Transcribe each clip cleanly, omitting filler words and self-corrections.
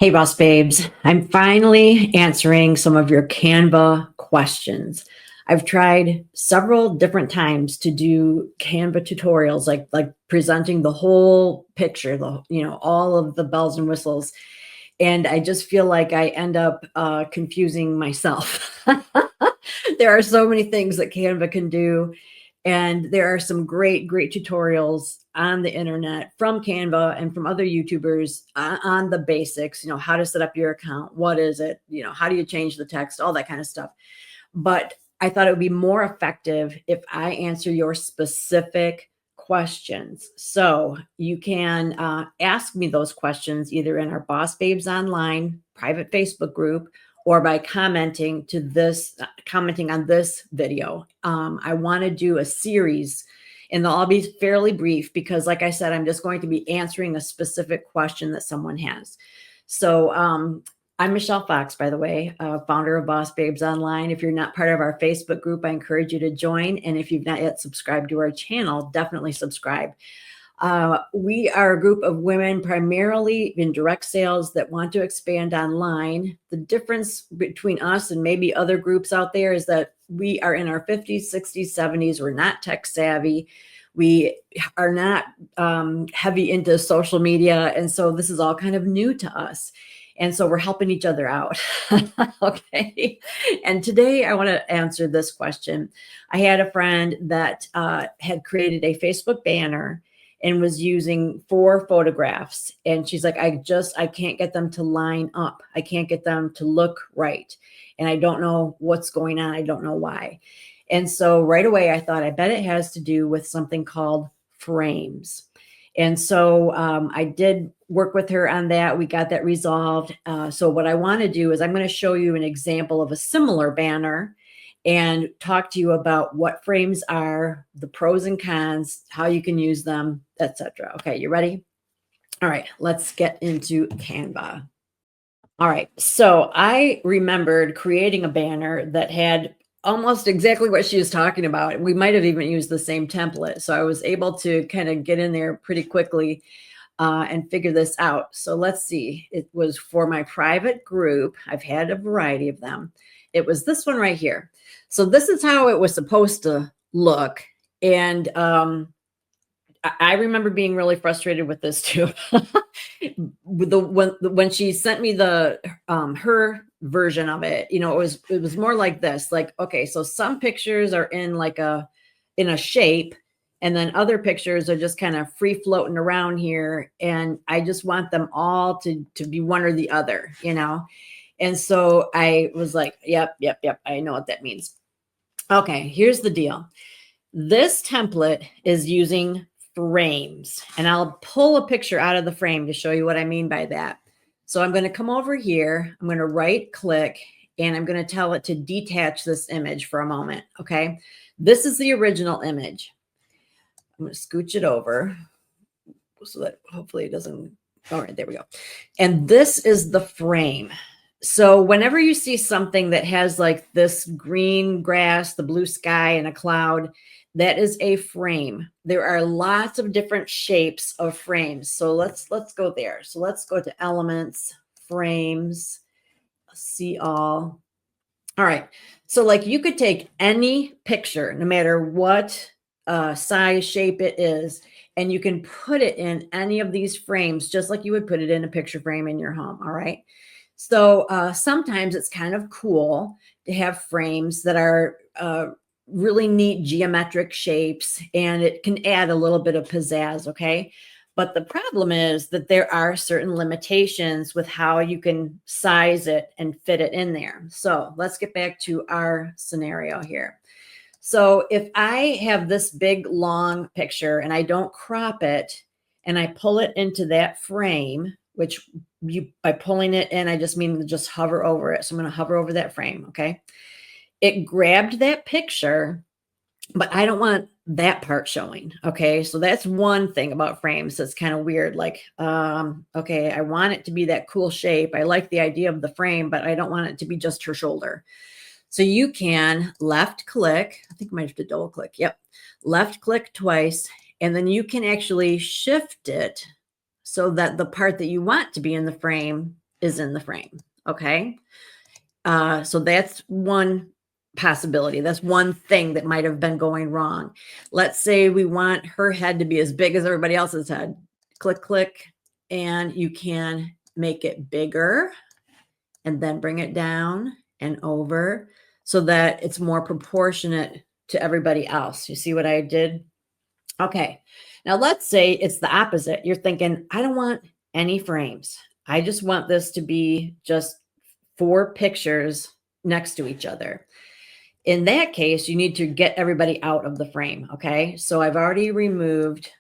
Hey, Boss Babes. I'm finally answering some of your Canva questions. I've tried several different times to do Canva tutorials, like presenting the whole picture, all of the bells and whistles, and I just feel like I end up confusing myself. There are so many things that Canva can do, and there are some great tutorials on the internet from Canva and from other YouTubers on the basics, how to set up your account, what is it, how do you change the text, all that kind of stuff. But I thought it would be more effective if I answer your specific questions. So you can ask me those questions either in our Boss Babes Online private Facebook group or by commenting on this video. I want to do a series, and they'll all be fairly brief because, like I said, I'm just going to be answering a specific question that someone has. So I'm Michelle Fox, by the way, founder of Boss Babes Online. If you're not part of our Facebook group, I encourage you to join. And if you've not yet subscribed to our channel, definitely subscribe. We are a group of women primarily in direct sales that want to expand online. The difference between us and maybe other groups out there is that we are in our 50s, 60s, 70s. We're not tech savvy. We are not heavy into social media. And so this is all kind of new to us. And so we're helping each other out. Okay. And today I want to answer this question. I had a friend that had created a Facebook banner and was using 4 photographs. And she's like, I can't get them to line up. I can't get them to look right. And I don't know what's going on. I don't know why. And so right away, I thought, I bet it has to do with something called frames. And so I did work with her on that. We got that resolved. So what I want to do is I'm going to show you an example of a similar banner and talk to you about what frames are, the pros and cons, how you can use them, etc. Okay, you ready? All right, let's get into Canva. All right, so I remembered creating a banner that had almost exactly what she was talking about. We might have even used the same template. So I was able to kind of get in there pretty quickly and figure this out. So let's see. It was for my private group. I've had a variety of them. It was this one right here. So this is how it was supposed to look. And I remember being really frustrated with this too. When she sent me the her version of it, it was more like this. Like, okay, so some pictures are in in a shape, and then other pictures are just kind of free floating around here, and I just want them all to be one or the other, And so I was like, yep, I know what that means. Okay, here's the deal. This template is using frames, and I'll pull a picture out of the frame to show you what I mean by that. So I'm going to come over here. I'm going to right click, and I'm going to tell it to detach this image for a moment. Okay. This is the original image. I'm going to scooch it over so that hopefully it doesn't. All right, there we go. And this is the frame. So whenever you see something that has like this green grass, the blue sky, and a cloud, that is a frame. There are lots of different shapes of frames. So let's go there. So let's go to elements, frames, see all. All right. So like you could take any picture, no matter what size, shape it is, and you can put it in any of these frames, just like you would put it in a picture frame in your home. All right. So sometimes it's kind of cool to have frames that are really neat geometric shapes, and it can add a little bit of pizzazz, okay? But the problem is that there are certain limitations with how you can size it and fit it in there. So let's get back to our scenario here. So if I have this big, long picture and I don't crop it and I pull it into that frame, which by pulling it in, I just mean just hover over it. So I'm going to hover over that frame, okay? It grabbed that picture, but I don't want that part showing. Okay. So that's one thing about frames that's kind of weird. Like, okay, I want it to be that cool shape. I like the idea of the frame, but I don't want it to be just her shoulder. So you can left click. I think I might have to double click. Yep. Left click twice. And then you can actually shift it so that the part that you want to be in the frame is in the frame. Okay. So that's one possibility. That's one thing that might have been going wrong. Let's say we want her head to be as big as everybody else's head. Click, click, and you can make it bigger and then bring it down and over so that it's more proportionate to everybody else. You see what I did? Okay. Now let's say it's the opposite. You're thinking, I don't want any frames. I just want this to be just 4 pictures next to each other. In that case, you need to get everybody out of the frame. Okay. So I've already removed,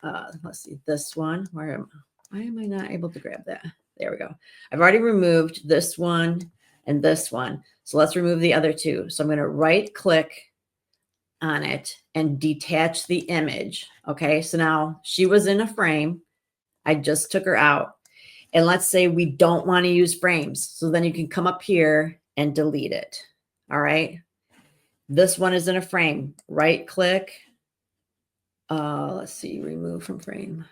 let's see, this one. Why am I not able to grab that? There we go. I've already removed this one and this one. So let's remove the other 2. So I'm going to right click on it and detach the image. Okay. So now she was in a frame. I just took her out. And let's say we don't want to use frames. So then you can come up here and delete it. All right. This one is in a frame. Right click. Let's see, remove from frame.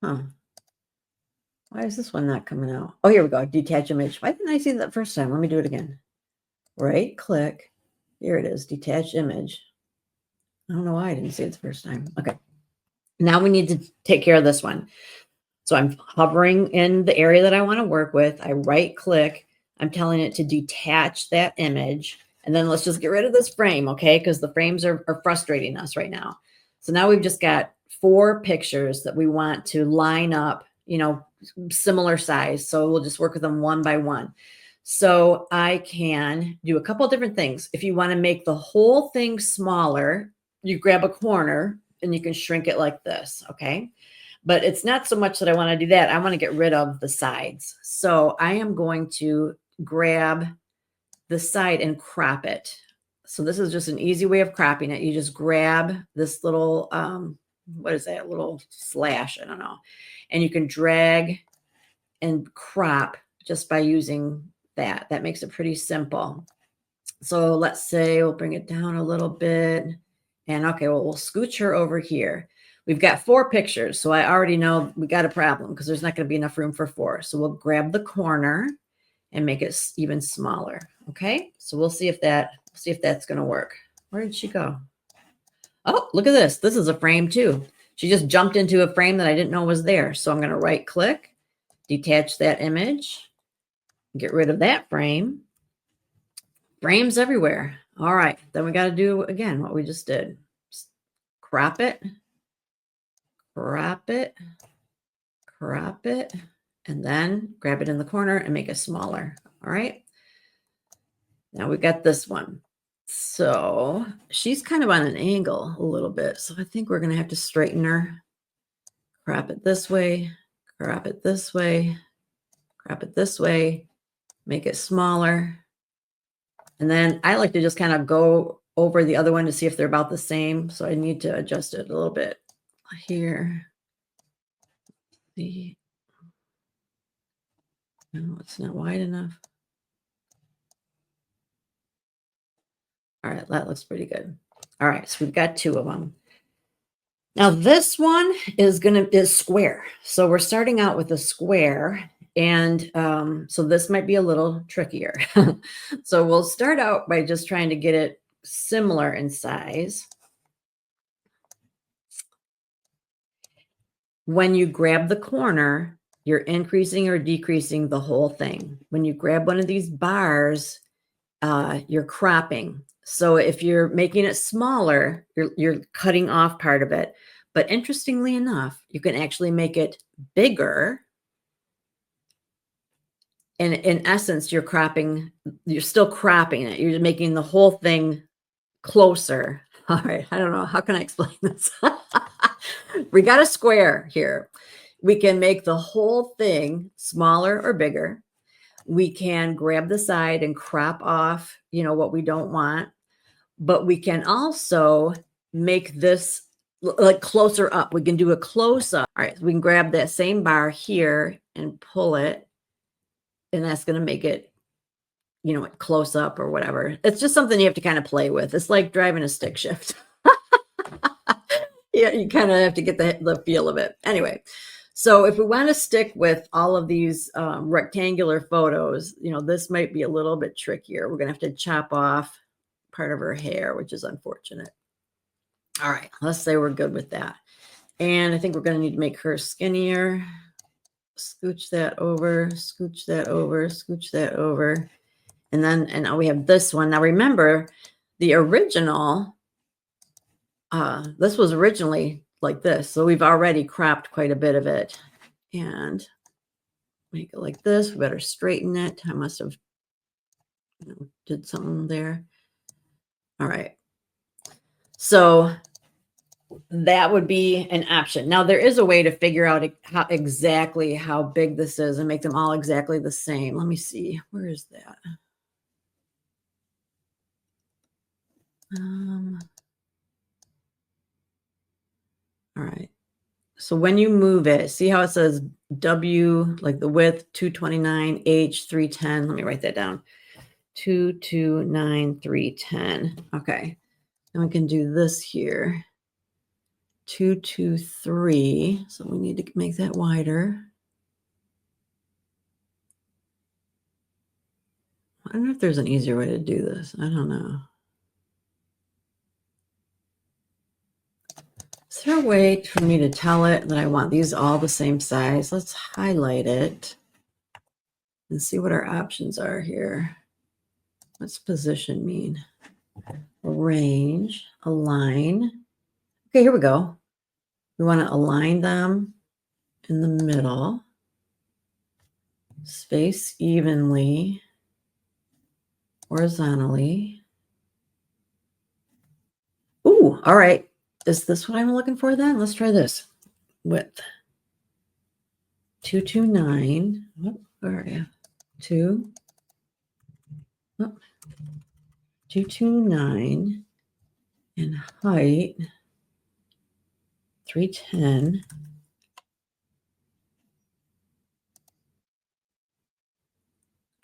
Huh. Why is this one not coming out? Oh, here we go. Detach image. Why didn't I see that first time? Let me do it again. Right click. Here it is. Detach image. I don't know why I didn't see it the first time. Okay. Now we need to take care of this one. So I'm hovering in the area that I want to work with. I right click. I'm telling it to detach that image. And then let's just get rid of this frame, okay? Because the frames are frustrating us right now. So now we've just got 4 pictures that we want to line up, similar size. So we'll just work with them one by one. So I can do a couple of different things. If you want to make the whole thing smaller, you grab a corner and you can shrink it like this, okay? But it's not so much that I want to do that. I want to get rid of the sides. So I am going to grab the side and crop it. So this is just an easy way of cropping it. You just grab this little, what is that? Little slash, I don't know. And you can drag and crop just by using that. That makes it pretty simple. So let's say we'll bring it down a little bit. And okay, well, we'll scooch her over here. We've got 4 pictures, so I already know we got a problem because there's not going to be enough room for 4. So we'll grab the corner and make it even smaller. Okay, so we'll see if that's going to work. Where did she go? Oh, look at this. This is a frame too. She just jumped into a frame that I didn't know was there. So I'm going to right click, detach that image, get rid of that frame. Frames everywhere. All right, then we got to do again what we just did. Crop it. Crop it, crop it, and then grab it in the corner and make it smaller. All right. Now we've got this one. So she's kind of on an angle a little bit. So I think we're going to have to straighten her. Crop it this way, crop it this way, crop it this way, make it smaller. And then I like to just kind of go over the other one to see if they're about the same. So I need to adjust it a little bit here. No, it's not wide enough. All right, that looks pretty good. All right, so we've got 2 of them. Now this one is square. So we're starting out with a square, and so this might be a little trickier. So we'll start out by just trying to get it similar in size. When you grab the corner, you're increasing or decreasing the whole thing. When you grab one of these bars, you're cropping. So if you're making it smaller, you're cutting off part of it. But interestingly enough, you can actually make it bigger. And in essence, you're still cropping it. You're making the whole thing closer. All right. I don't know. How can I explain this? We got a square here. We can make the whole thing smaller or bigger. We can grab the side and crop off, what we don't want. But we can also make this like closer up. We can do a close up. All right. So we can grab that same bar here and pull it. And that's going to make it, close up or whatever. It's just something you have to kind of play with. It's like driving a stick shift. Yeah, you kind of have to get the feel of it. Anyway, so if we want to stick with all of these rectangular photos, this might be a little bit trickier. We're going to have to chop off part of her hair, which is unfortunate. All right, let's say we're good with that. And I think we're going to need to make her skinnier. Scooch that over, scooch that over, scooch that over. And now we have this one. Now remember, the original, this was originally like this. So we've already cropped quite a bit of it. And make it like this. We better straighten it. I must have did something there. All right. So that would be an option. Now there is a way to figure out exactly how big this is and make them all exactly the same. Let me see. Where is that? All right. So when you move it, see how it says W, like the width, 229, H, 310. Let me write that down. 229, 310. Okay. And we can do this here. 223. So we need to make that wider. I don't know if there's an easier way to do this. I don't know. Is there a way for me to tell it that I want these all the same size? Let's highlight it and see what our options are here. What's position mean? Arrange, align. Okay, here we go. We want to align them in the middle. Space evenly, horizontally. Ooh, all right. Is this what I'm looking for then? Let's try this. Width. 229. Oh, where are you? 229. And height 310.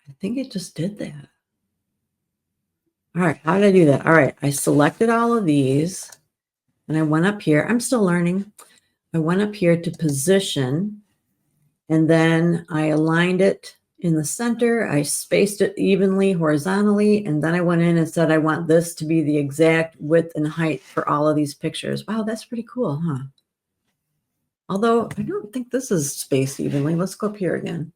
I think it just did that. All right, how did I do that? All right, I selected all of these and I went up here. I'm still learning. I went up here to position and then I aligned it in the center. I spaced it evenly, horizontally, and then I went in and said, I want this to be the exact width and height for all of these pictures. Wow, that's pretty cool, huh? Although I don't think this is spaced evenly. Let's go up here again.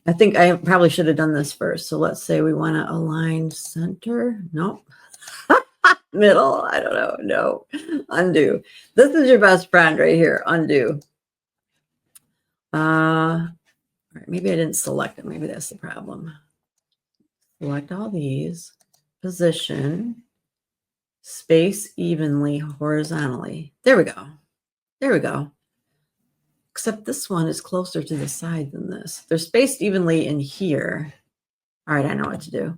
I think I probably should have done this first. So let's say we want to align center. Nope. Middle. I don't know. No. Undo. This is your best friend right here. Undo. All right, maybe I didn't select it. Maybe that's the problem. Select all these. Position. Space evenly, horizontally. There we go. There we go. Except this one is closer to the side than this. They're spaced evenly in here. All right, I know what to do.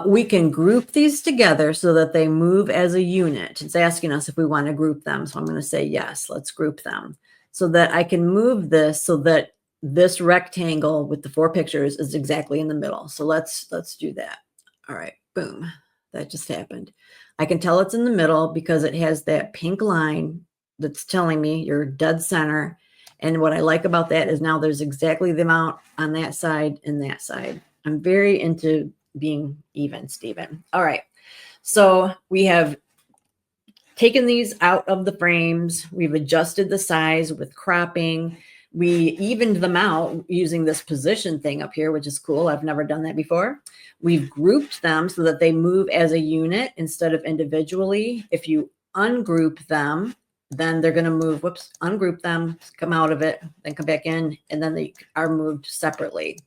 We can group these together so that they move as a unit. It's asking us if we want to group them. So I'm going to say, yes, let's group them so that I can move this so that this rectangle with the 4 pictures is exactly in the middle. So let's do that. All right, boom. That just happened. I can tell it's in the middle because it has that pink line that's telling me you're dead center. And what I like about that is now there's exactly the amount on that side and that side. I'm very into being even, Stephen. All right. So we have taken these out of the frames. We've adjusted the size with cropping. We evened them out using this position thing up here, which is cool. I've never done that before. We've grouped them so that they move as a unit instead of individually. If you ungroup them, then they're going to move, ungroup them, come out of it, then come back in, and then they are moved separately.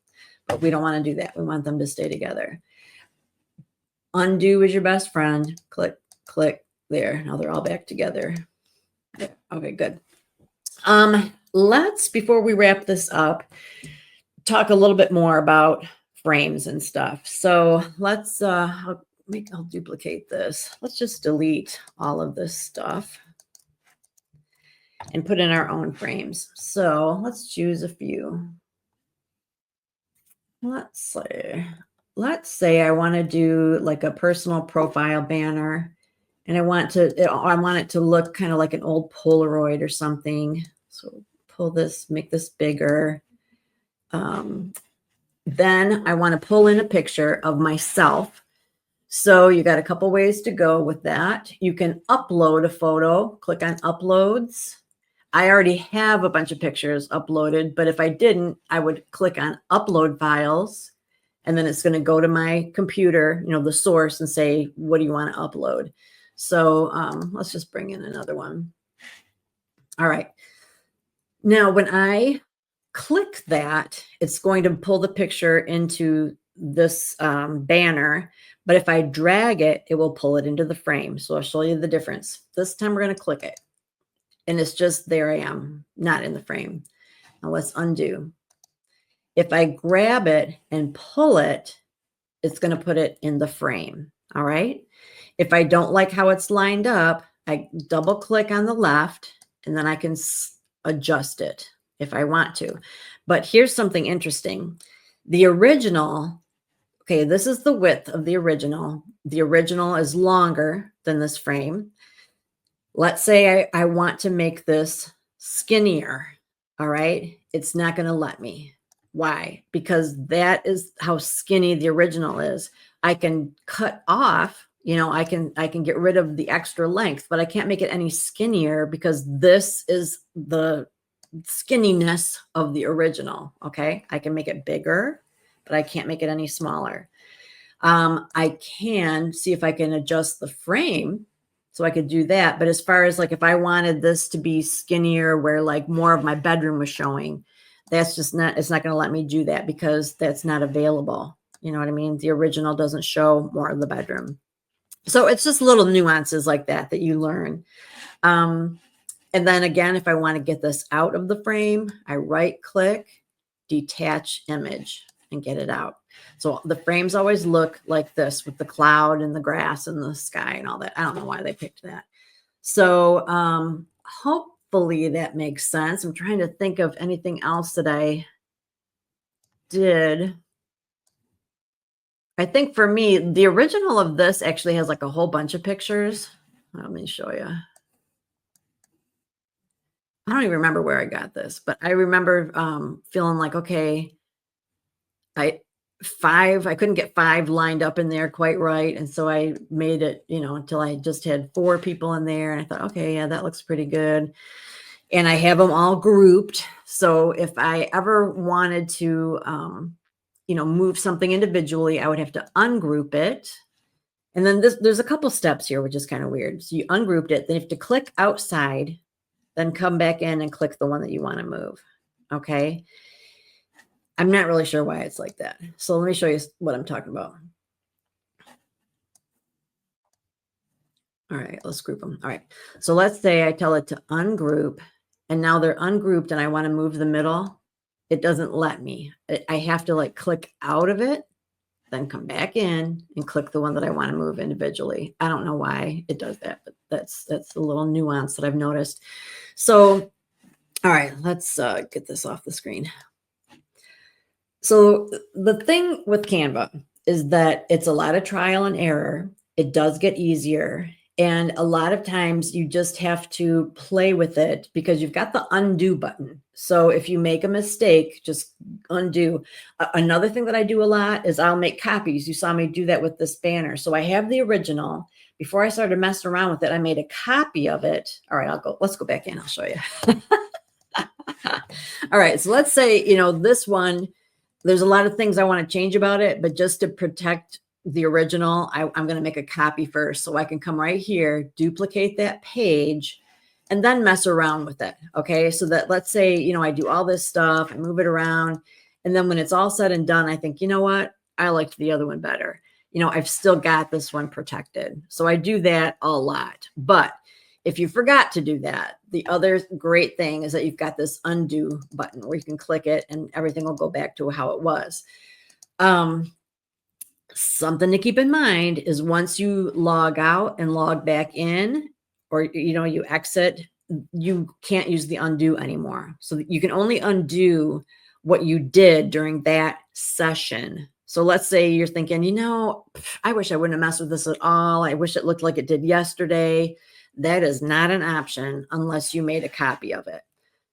But we don't want to do that. We want them to stay together. Undo is your best friend. Click, click, there. Now they're all back together. Yeah. Okay, good. Let's, before we wrap this up, talk a little bit more about frames and stuff. So let's, I'll duplicate this. Let's just delete all of this stuff and put in our own frames. So let's choose a few. Let's say I want to do like a personal profile banner And I want it to look kind of like an old Polaroid or something. So pull this, make this bigger. Then I want to pull in a picture of myself. So you got a couple ways to go with that. You can upload a photo, click on uploads. I already have a bunch of pictures uploaded, but if I didn't, I would click on upload files, and then it's going to go to my computer, the source, and say, what do you want to upload? So let's just bring in another one. All right. Now, when I click that, it's going to pull the picture into this banner. But if I drag it, it will pull it into the frame. So I'll show you the difference. This time we're going to click it. And it's just, there I am, not in the frame. Now let's undo. If I grab it and pull it, it's going to put it in the frame. All right. If I don't like how it's lined up, I double click on the left, and then I can adjust it if I want to. But here's something interesting. The original, okay, this is the width of the original. The original is longer than this frame. Let's say I want to make this skinnier. All right. It's not going to let me. Why? Because that is how skinny the original is. I can cut off, I can get rid of the extra length, but I can't make it any skinnier because this is the skinniness of the original. Okay. I can make it bigger, but I can't make it any smaller. I can see if I can adjust the frame. So I could do that. But as far as like, if I wanted this to be skinnier where like more of my bedroom was showing, that's just not, it's not going to let me do that because that's not available. You know what I mean? The original doesn't show more of the bedroom. So it's just little nuances like that you learn. And then again, if I want to get this out of the frame, I right click, detach image, and get it out. So the frames always look like this with the cloud and the grass and the sky and all that. I don't know why they picked that. So hopefully that makes sense. I'm trying to think of anything else that I did. I think for me, the original of this actually has like a whole bunch of pictures. Let me show you. I don't even remember where I got this, but I remember feeling like, okay, I couldn't get 5 lined up in there quite right. And so I made it, until I just had 4 people in there. And I thought, okay, yeah, that looks pretty good. And I have them all grouped. So if I ever wanted to, move something individually, I would have to ungroup it. And then there's a couple steps here, which is kind of weird. So you ungrouped it, then you have to click outside, then come back in and click the one that you want to move. Okay. I'm not really sure why it's like that. So let me show you what I'm talking about. All right, let's group them. All right. So let's say I tell it to ungroup, and now they're ungrouped and I want to move the middle. It doesn't let me. I have to like click out of it, then come back in and click the one that I want to move individually. I don't know why it does that, but that's a little nuance that I've noticed. So, all right, let's get this off the screen. So the thing with Canva is that it's a lot of trial and error. It does get easier. And a lot of times you just have to play with it because you've got the undo button. So if you make a mistake, just undo. Another thing that I do a lot is I'll make copies. You saw me do that with this banner. So I have the original. Before I started messing around with it, I made a copy of it. All right, let's go back in. I'll show you. All right, so let's say, this one, there's a lot of things I want to change about it, but just to protect the original, I'm going to make a copy first. So I can come right here, duplicate that page, and then mess around with it. Okay. So that let's say, I do all this stuff, I move it around. And then when it's all said and done, I think, you know what? I liked the other one better. I've still got this one protected. So I do that a lot. But if you forgot to do that, the other great thing is that you've got this undo button where you can click it and everything will go back to how it was. Something to keep in mind is once you log out and log back in, or, you exit, you can't use the undo anymore. So you can only undo what you did during that session. So let's say you're thinking, I wish I wouldn't have messed with this at all. I wish it looked like it did yesterday. That is not an option unless you made a copy of it.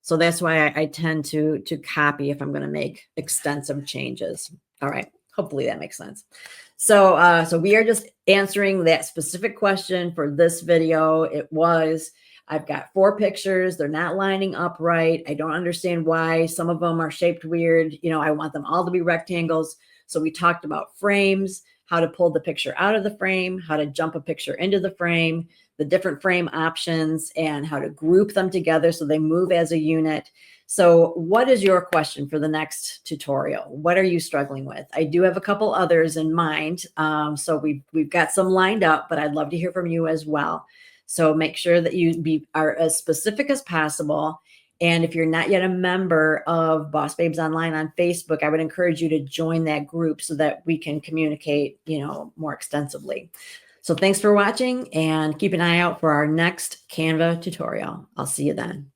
So that's why I tend to copy if I'm going to make extensive changes. All right. Hopefully that makes sense. So we are just answering that specific question for this video. It was, I've got 4 pictures. They're not lining up right. I don't understand why some of them are shaped weird. I want them all to be rectangles. So we talked about frames, how to pull the picture out of the frame, how to jump a picture into the frame, the different frame options, and how to group them together so they move as a unit. So what is your question for the next tutorial? What are you struggling with? I do have a couple others in mind. So we've got some lined up, but I'd love to hear from you as well. So make sure that you are as specific as possible. And if you're not yet a member of Boss Babes Online on Facebook, I would encourage you to join that group so that we can communicate, more extensively. So thanks for watching, and keep an eye out for our next Canva tutorial. I'll see you then.